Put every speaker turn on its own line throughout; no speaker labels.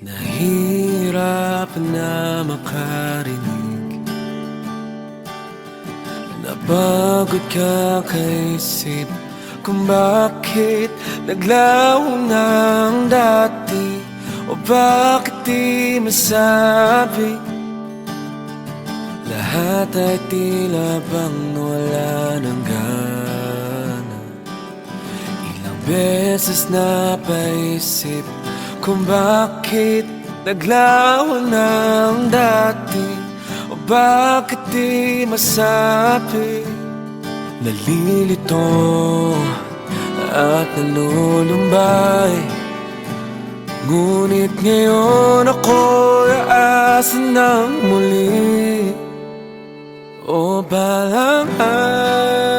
Nahirap na makarinig, napagod kakaisip kung bakit naglaho na ang dati, o bakit di masabi. Lahat ay tila bang wala ng gana. Ilang beses napaisip kung bakit naglaho na ang dati, o bakit di masabi. Nalilito at nalulumbay, ngunit ngayon ako'y aasa ng muli. O balang araw,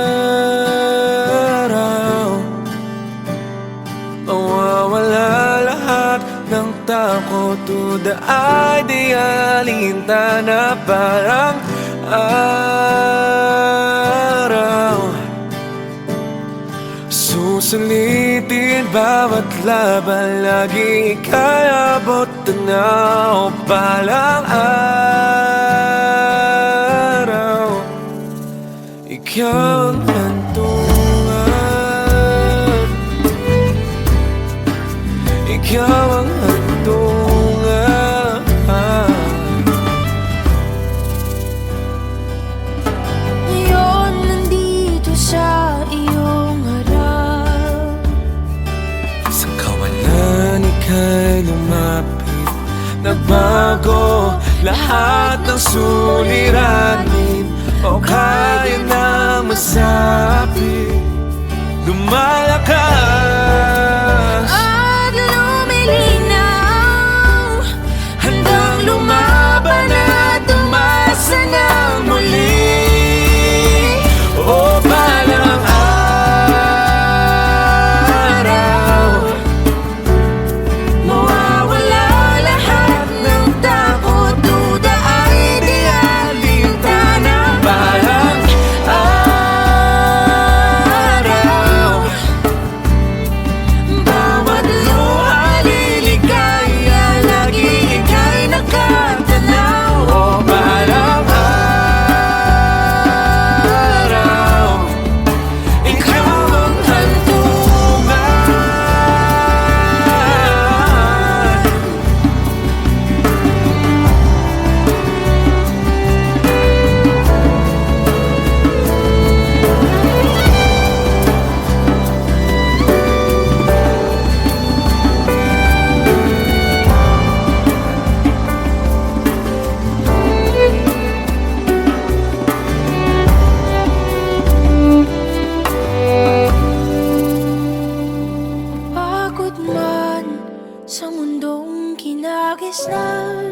mawawala lahat ng takot, duda ay di alintana. Balang araw, susulitin bawat laban, lagi ika'y abot tanaw. Balang araw, ikaw ang hantungan, ikaw ang hantungan.
Ngayon nandito sa iyong harap,
Sa kawalan ika'y lumapit, nagbago lahat ng suliranin, o kaya nang masabi. Lumalakas
at lumilinaw,
handang lumaban at umasa ng muli. O balang araw,
mawawala lahat ng takot, duda ay di alintana.
balang araw,
Bawat luha liligaya, lagi ika'y nakatanaw.
o balang araw, ikaw ang hantungan.
Pagod man sa mundong kinagisnan,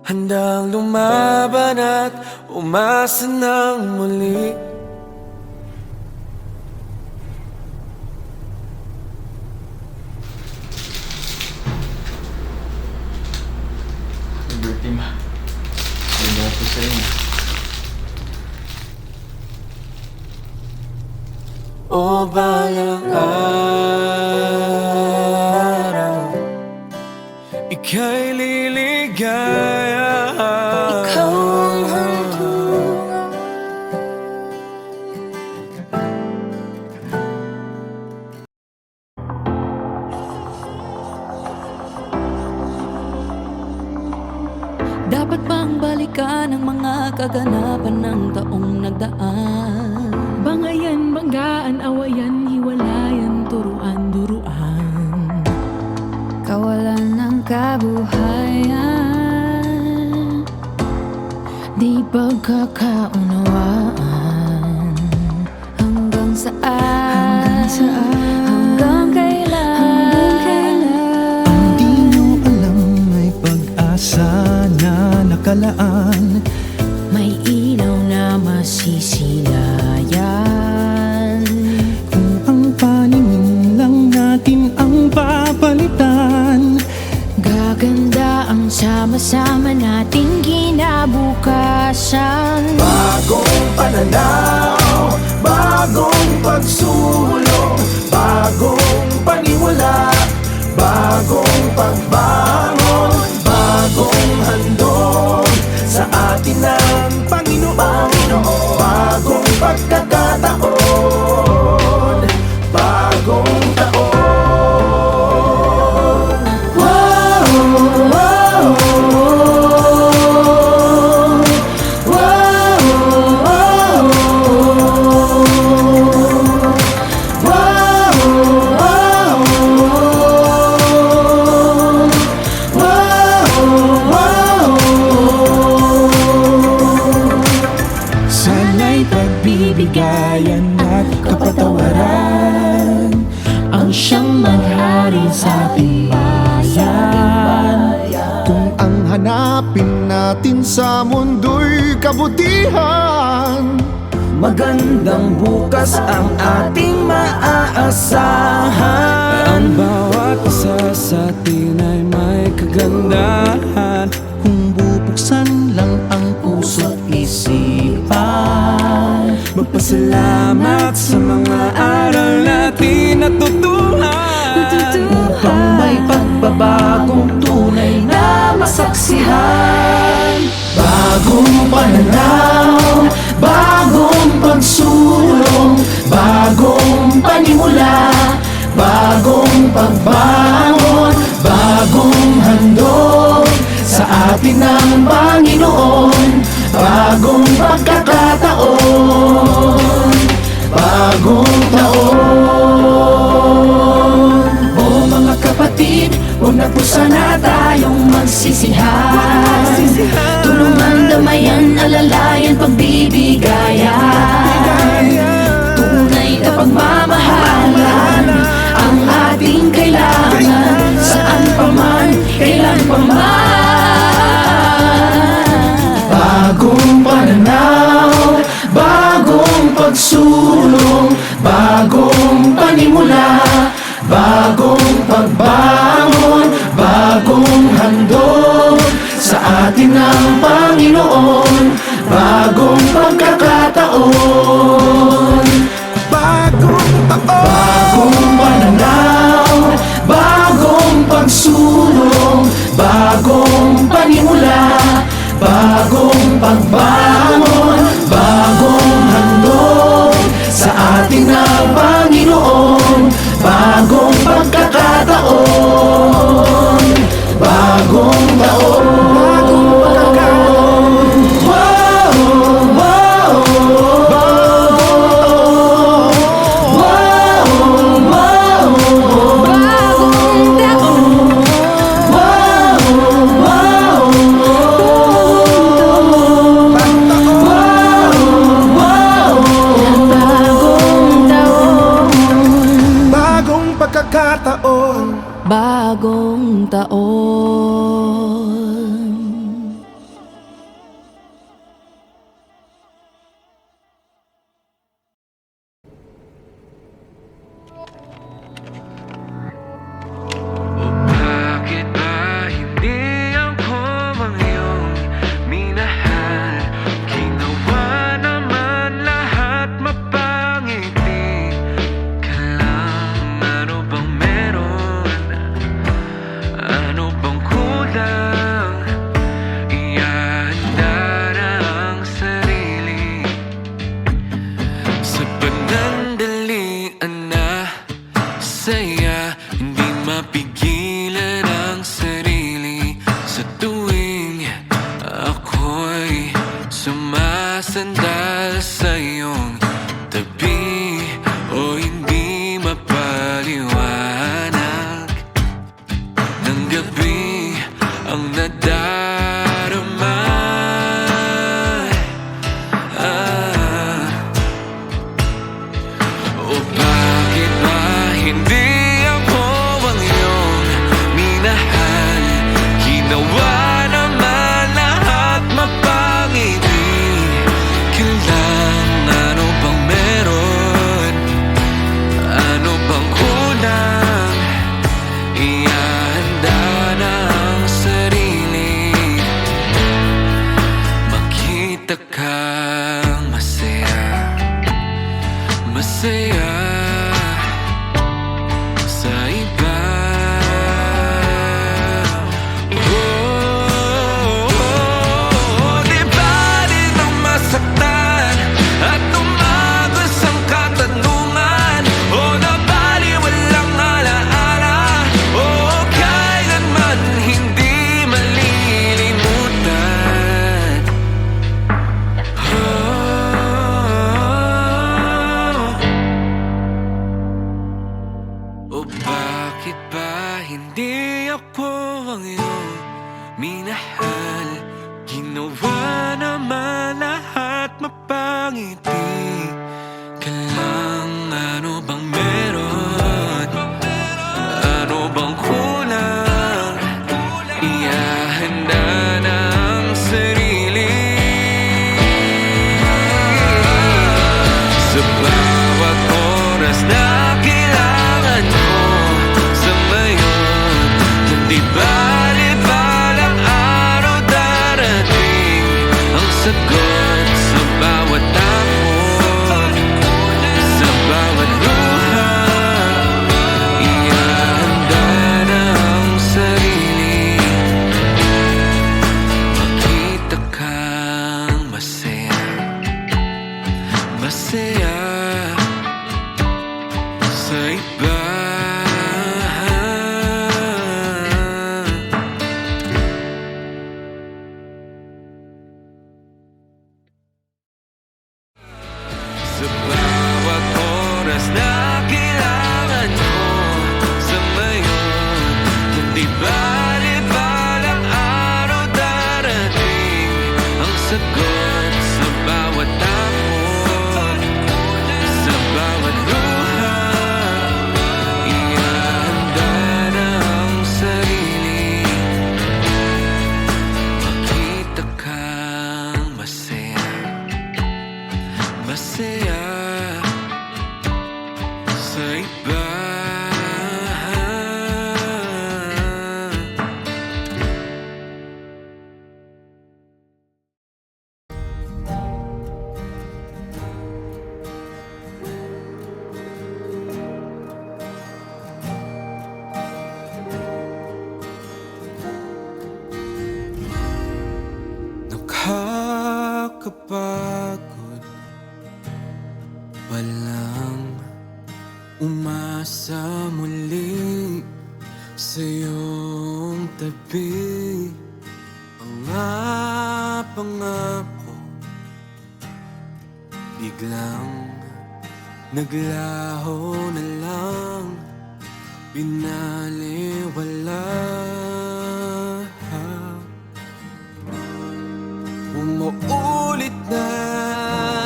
Handang lumaban at umasa ng muli.
Liberty ma. Ano po sa inyo?
O balang araw, ika'y liligaya.
ikaw ang hantungan.
Dapat bang balikan ang mga kaganapan ng taong nagdaan?
Bangayan, banggaan, awayan, hiwalayan, turuan, duruan.
Kawalan ng kabuhayan, di pagkakaunawaan. Hanggang saan? Hanggang kailan?
Di nyo alam may pag-asa na nakalaan.
May ilaw na masisilayan.
Kung ang paningin lang natin ang papalitan,
Gaganda ang sama-sama nating kinabukasan.
Bagong pananaw, bagong pagsulong, bagong paniwala, bagong pagbabago.
maghari sa ating bayan.
Kung ang hanapin natin sa mundo'y kabutihan,
Magandang bukas ang ating maaasahan.
Ang bawat isa sa atin ay may kagandahan.
kung bubuksan lang ang puso't isipan.
Magpasalamat sa mga aral natin natutuhan.
Upang may pagbabagong tunay na masaksihan. Bagong pananaw, bagong pagsulong, bagong panimula, bagong pagbangon, bagong handog sa atin ng Panginoon, bagong pagkakataon, bagong taon. O mga kapatid, huwag na po sana tayong magsisihan. Tulungan, damayan, alalayan, pagbibigayan. Tunay na pagmamahalan ang ating kailangan. Saan pa man, kailan pa man. Bagong pananaw, bagong pagsulong, bagong panimula, bagong pagbangon, bagong handog sa atin ng Panginoon, bagong pagkakataon, bagong taon, bagong pananaw, bagong pagsulong, bagong panimula, bagong pagbangon, bagong handog sa atin ng Panginoon, bagong pagkakataon, bagong taon, bagong pagkakataon. Wow, wow, wow, wow,
Bagong taon,
wow, wow,
bagong taon.
Bagong pagkakataon.
Bagong taon.
Bakit ba hindi ako ang iyong minahal? Ginawa naman lahat mapangiti ka lang. Ano bang meron? Ano bang kulang? Ihanda na ang sarili sa panandalian na saya. Hindi mapigilan ang sarili sa tuwing ako'y sumasandal sa iyong tabi. O hindi mapaliwanag ng gabi ang nadarama. O bakit ba hindi ako ang iyong minahal? Ginawa naman lahat mapangiti ka lang. Ano bang meron? Ano bang kulang? Ihanda na ang sarili. Makita kang masaya, masaya sa iba. Di ba rin ang masaktan at tumagos ang katanungan? O nabaliwalang alaala? O kailanman hindi malilimutan? O bakit ba hindi ako ang iyong minahal? Ginawa naman lahat mapangiti ka lang. Ano bang meron? sa iba. Sa bawat oras na kailangan mo sa ngayon, kung di bali-balang araw darating ang sagot sa bawat takot, sa bawat luha. Ihanda na ang sarili, makita kang masaya, masaya sa iba. Nakakapagod walang umasa muli sa iyong tabi. Mga pangako biglang naglaho na lang, binaliwala. Umuulit na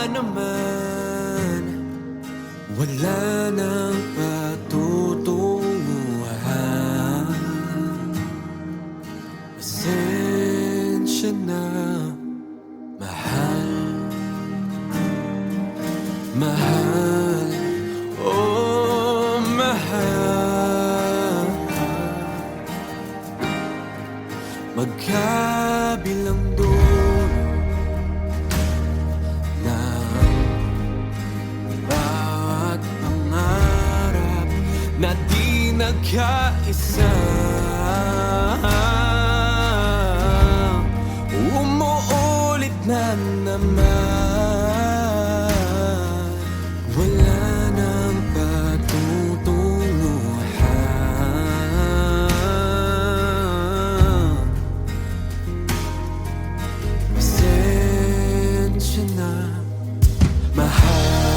naman, wala nang patutunguhan. Pasensya na, mahal, mahal, oh mahal. Magkabilang dulo ng bawat pangarap na di nagkaisa, umuulit na naman, wala nang patutunguhan. Pasensya na, mahal,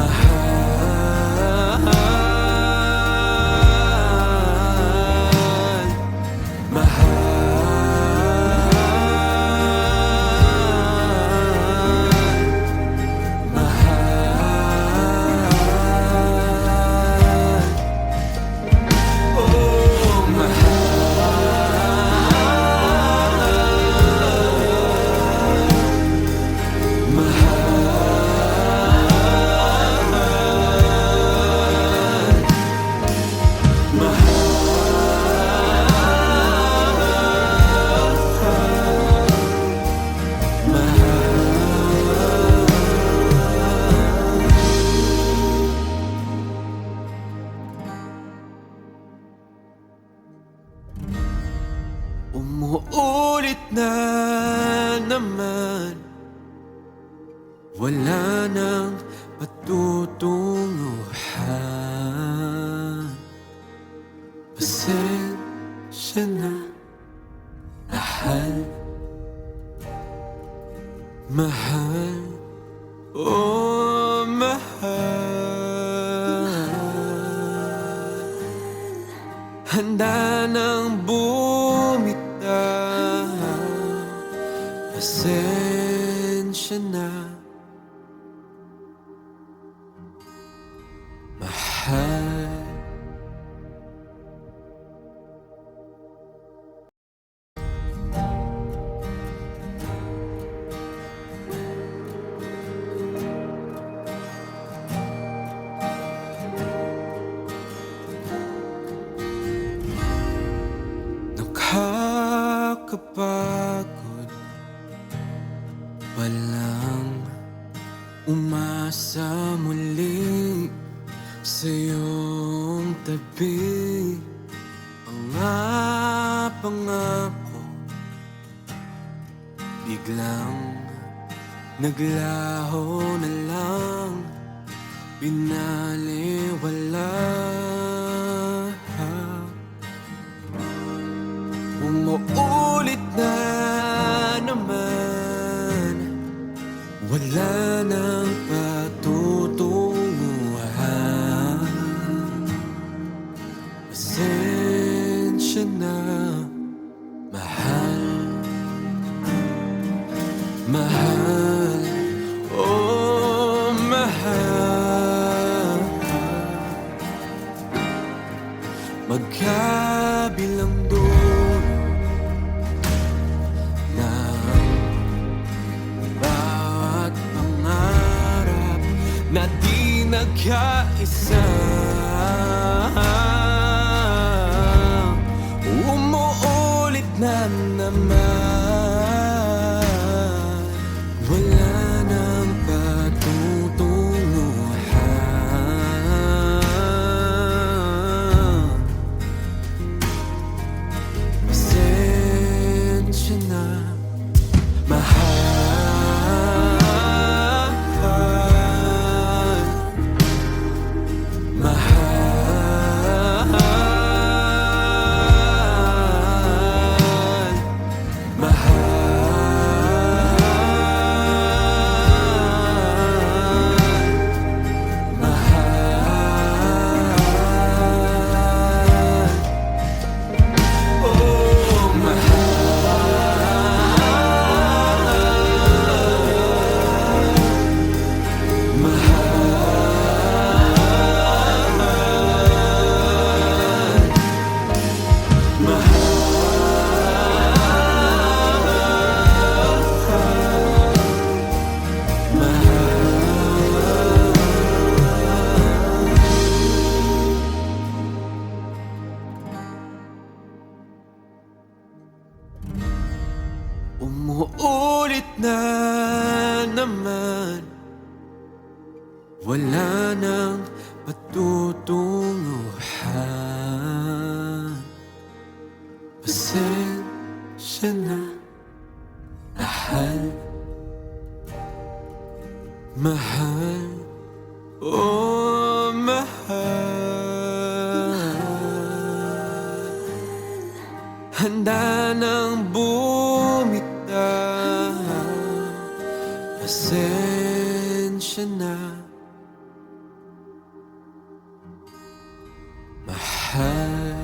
mahal, umuulit na naman, wala nang patutunguhan. Pasensya na, mahal, mahal, oh mahal. Handa nang bumitaw, pasensya na, mahal. Nakakapagod walang umasa muli sa iyong tabi. Mga pangako biglang naglaho na lang, binaliwala. Umuulit na naman, wala nang patutunguhan. Pasensya na, mahal. Mahal, oh mahal. Magkabilang dulo ng bawat pangarap na di nagkaisa. Umuulit na naman, wala nang patutunguhan. Pasensya na, mahal. Mahal. Mahal. Umuulit na naman, wala nang patutunguhan. Pasensya na, mahal. Mahal, oh mahal. Handa nang bumitaw, pasensya na, mahal.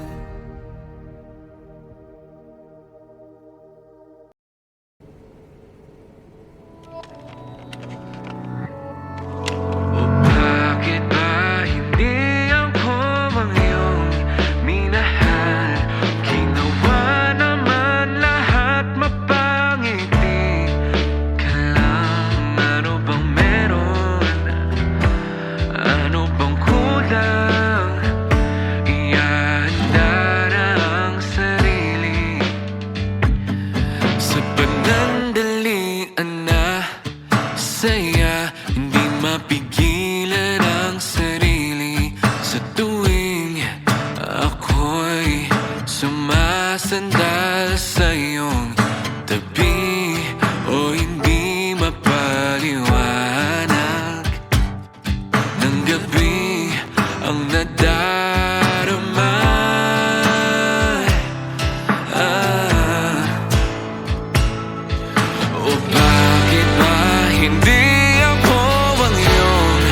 O bakit ba hindi ako ang iyong minahal? Ginawa naman lahat mapangiti ka lang. Ano bang meron? Ano bang kulang? Ihanda na ang sarili sa panandalian na saya. Hindi mapigilan ang sarili sa tuwing ako'y sumasandal sa iyong tabi. O hindi mapaliwanag ng gabi ang nadarama. O bakit ba hindi ako ang iyong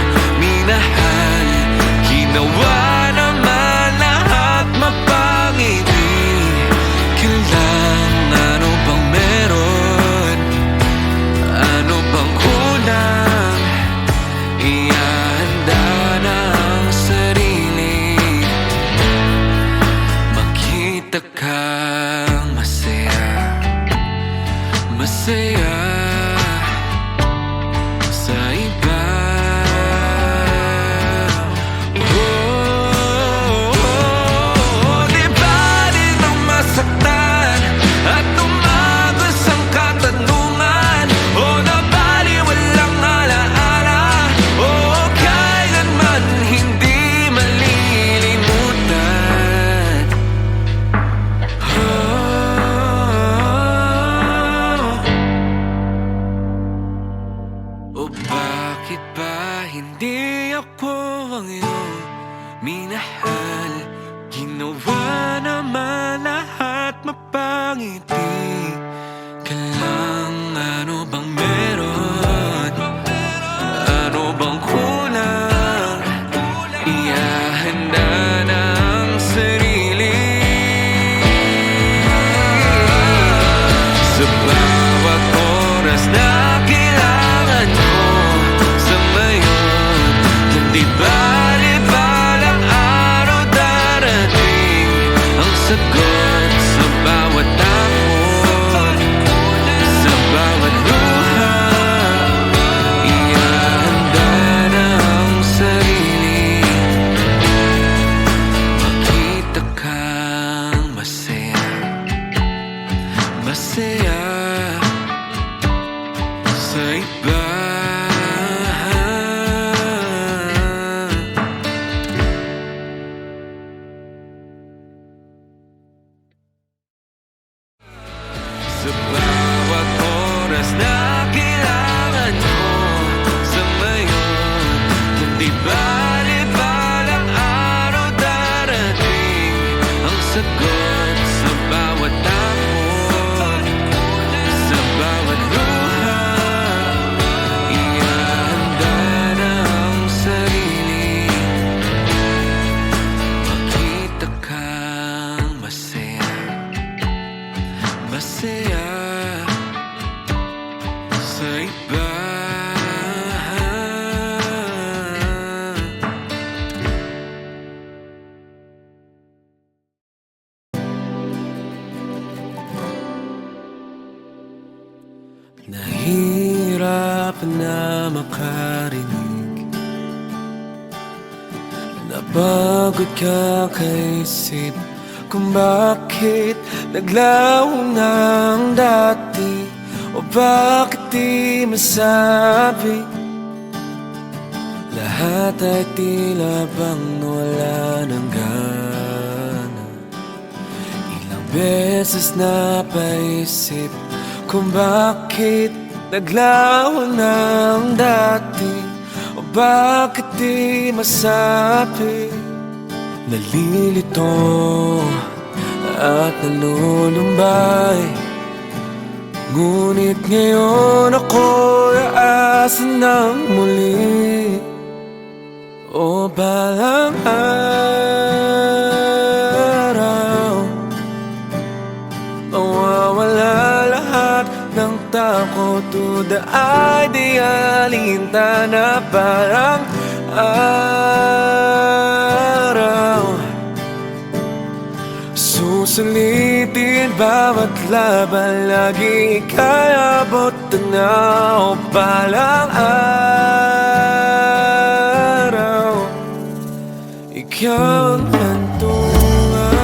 Bakit ba hindi ako ang iyong minahal? Ginawa naman lahat mapangiti ka lang. Ano bang meron? Ano bang kulang? Ihahanda na ang sarili sa bawat oras na kailangan mo sa ngayon. Hindi bali balang araw darating ang sagot sa bawat takot, sa bawat luha. Ihahanda na ang sarili, makita kang masaya, masaya sa iba. Sa bawat oras na kailangan mo sa ngayon. Hindi bali balang araw darating ang sagot sa bawat takot, sa bawat luha. Ihahanda na ang sarili, makita kang masaya, masaya sa iba. Nahihirapan na makarinig, napagod ka kaisip kung bakit naglaho na ang dati, o bakit di masabi. Lahat ay tila bang wala ng gana. Ilang beses napaisip kung bakit naglaho na ang dati, o bakit di masabi. Nalilito at nalulumbay, ngunit ngayon ako'y aasa ng muli. O balang araw, mawawala lahat ng takot, duda ay di alintana. Balang araw, susulitin bawat laban, lagi ika'y abot tanaw. Balang araw, ikaw ang hantungan,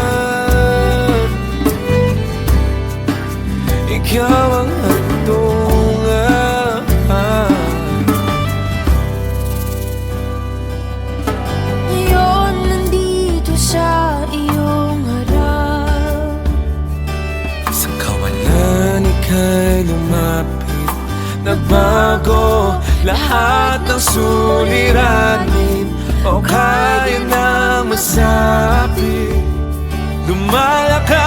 ikaw ang hantungan.
Ngayon nandito sa iyong harap,
Sa kawalan ika'y lumapit, nagbago lahat ng suliranin, o kaya nang masabi. Lumalakas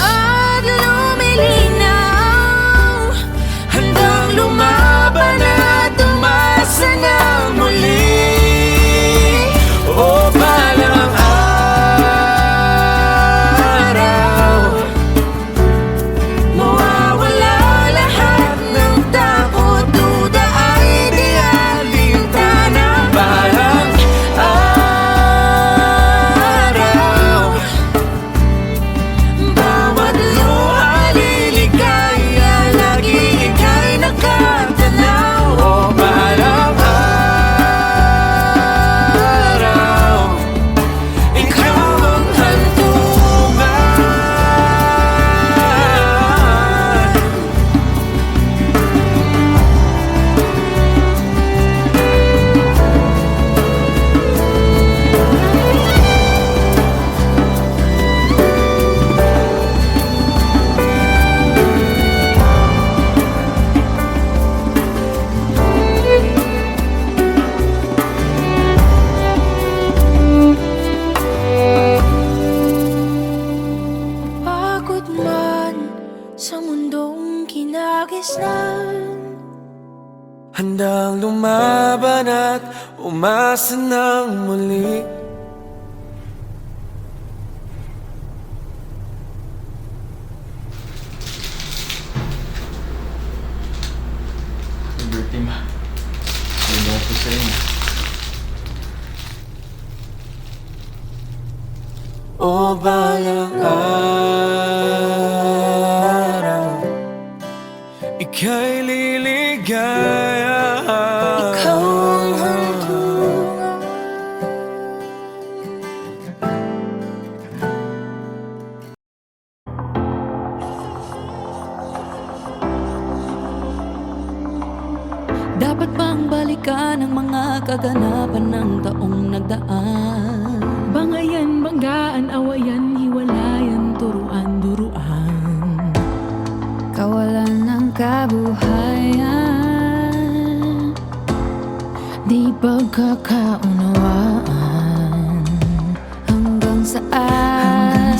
at lumilinaw,
handang lumaban at umasa ng muli. O balang araw,
mawawala lahat ng takot, duda ay di alintana.
balang araw, handang lumaban at umasa ng muli.
Liberty ma. Ano ko sa inyo?
O balang araw, ika'y liligaya.
Ikaw ang hantungan.
Dapat bang balikan ang mga kaganapan ng taong nagdaan?
Bangayan, banggaan, awayan, hiwalayan, turuan, duruan.
Kawalan ng kabuhayan, di pagkakaunawaan. Hanggang saan?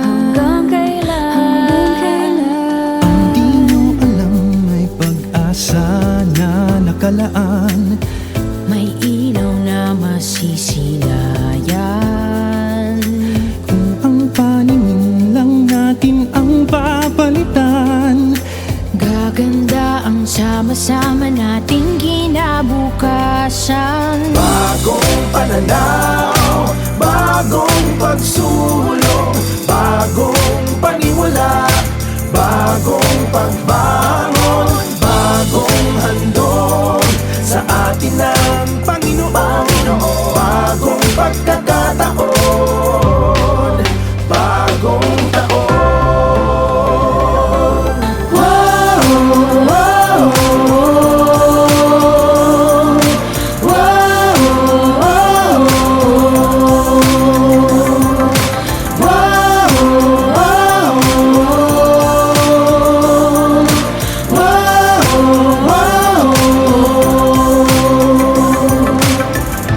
Hanggang kailan?
Di nyo alam may pag-asa na nakalaan.
May ilaw na masisilayan.
Kung ang paningin lang natin ang papalitan,
Gaganda ang sama-sama nating kinabukasan.
Bagong pananaw, bagong pagsulong, bagong paniwala, bagong pagbangon, bagong handog sa atin ng Panginoon. Bagong pagkakataon, bagong taon. Wow, wow, wow,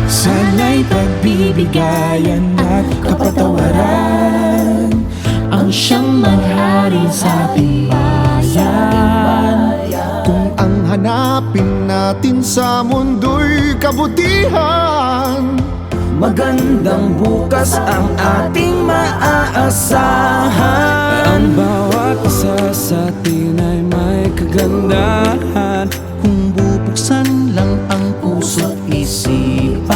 sana'y pagbibigayan at kapatawaran ang siyang manghari sa ating bayan. Kung ang hanapin natin sa mundo'y kabutihan,
magandang bukas ang ating maaasahan.
Ang bawat isa sa atin ay may kagandahan.
kung bubuksan lang ang puso't isipan.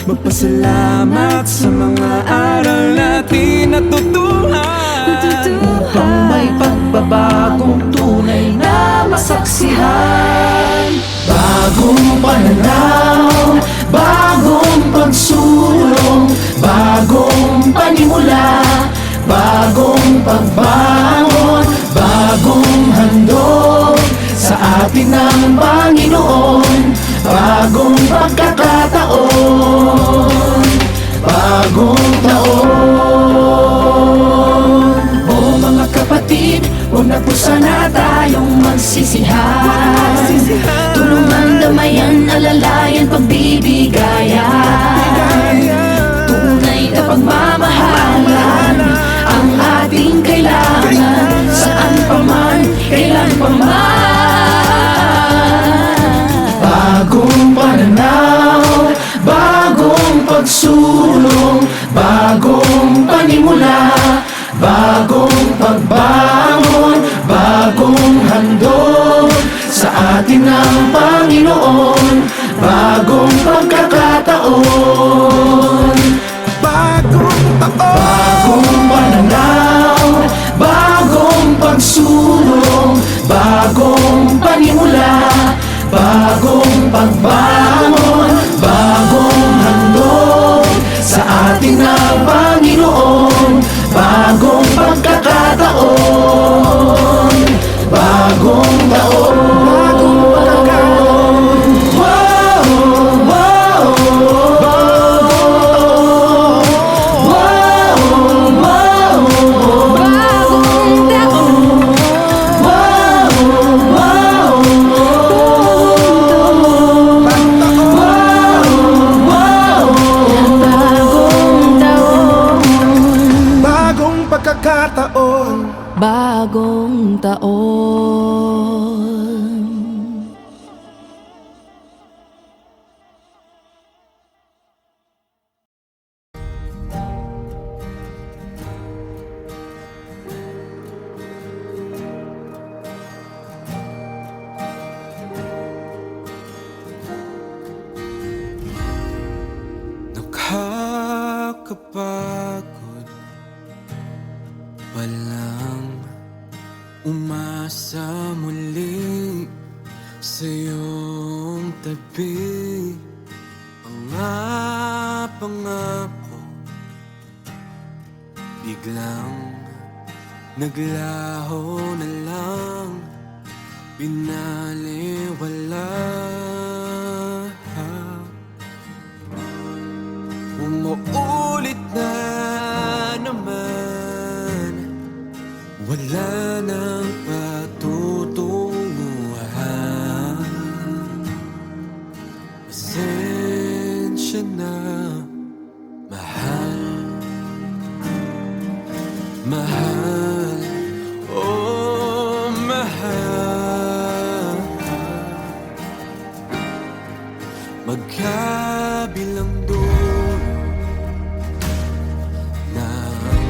Magpasalamat sa mga aral natin natutuhan.
Upang may pagbabagong tunay na masaksihan. Bagong pananaw, bagong pagsulong, bagong panimula, bagong pagbangon, bagong handog sa atin ng Panginoon. Bagong pagkakataon, bagong taon. O mga kapatid, huwag na po sana tayong magsisihan. Tulungan, damayan, alalayan, pagbibigayan. Tunay na pagmamahalan ang ating kailangan. Saan pa man, kailan pa man. Bagong pananaw, bagong pagsulong, bagong panimula, bagong pagbangon, bagong handog sa atin ng Panginoon. Bagong pagkakataon, bagong taon. Bagong pananaw, bagong pagsulong, bagong panimula, bagong pagbangon, bagong handog sa atin ng Panginoon. Bagong pagkakataon, bagong taon. Bagong pagkakataon. Wow, wow, wow, wow,
Bagong taon.
wow, wow.
sa iyong tabi. Pangako biglang naglaho na lang, binaliwala. Umuulit na naman, wala nang patutunguhan. Pasensya na, mahal. Mahal, oh mahal. Magkabilang dulo ng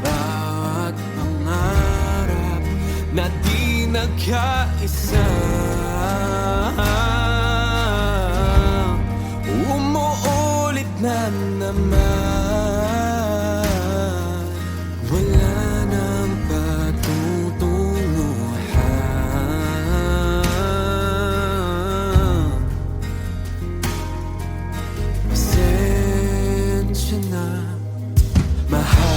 bawat pangarap na di nagkaisa. Umuulit na naman, wala nang patutunguhan. Pasensya na, mahal.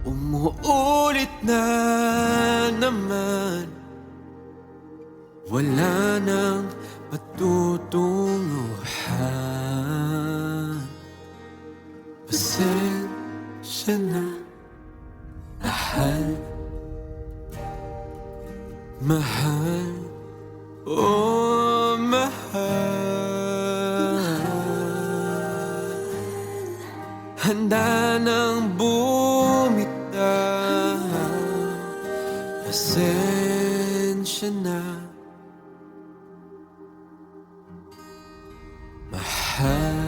Umuulit na naman, wala nang patutunguhan. Pasensya na, mahal. Mahal, oh mahal. Handa nang bumitaw, pasensya na, mahal.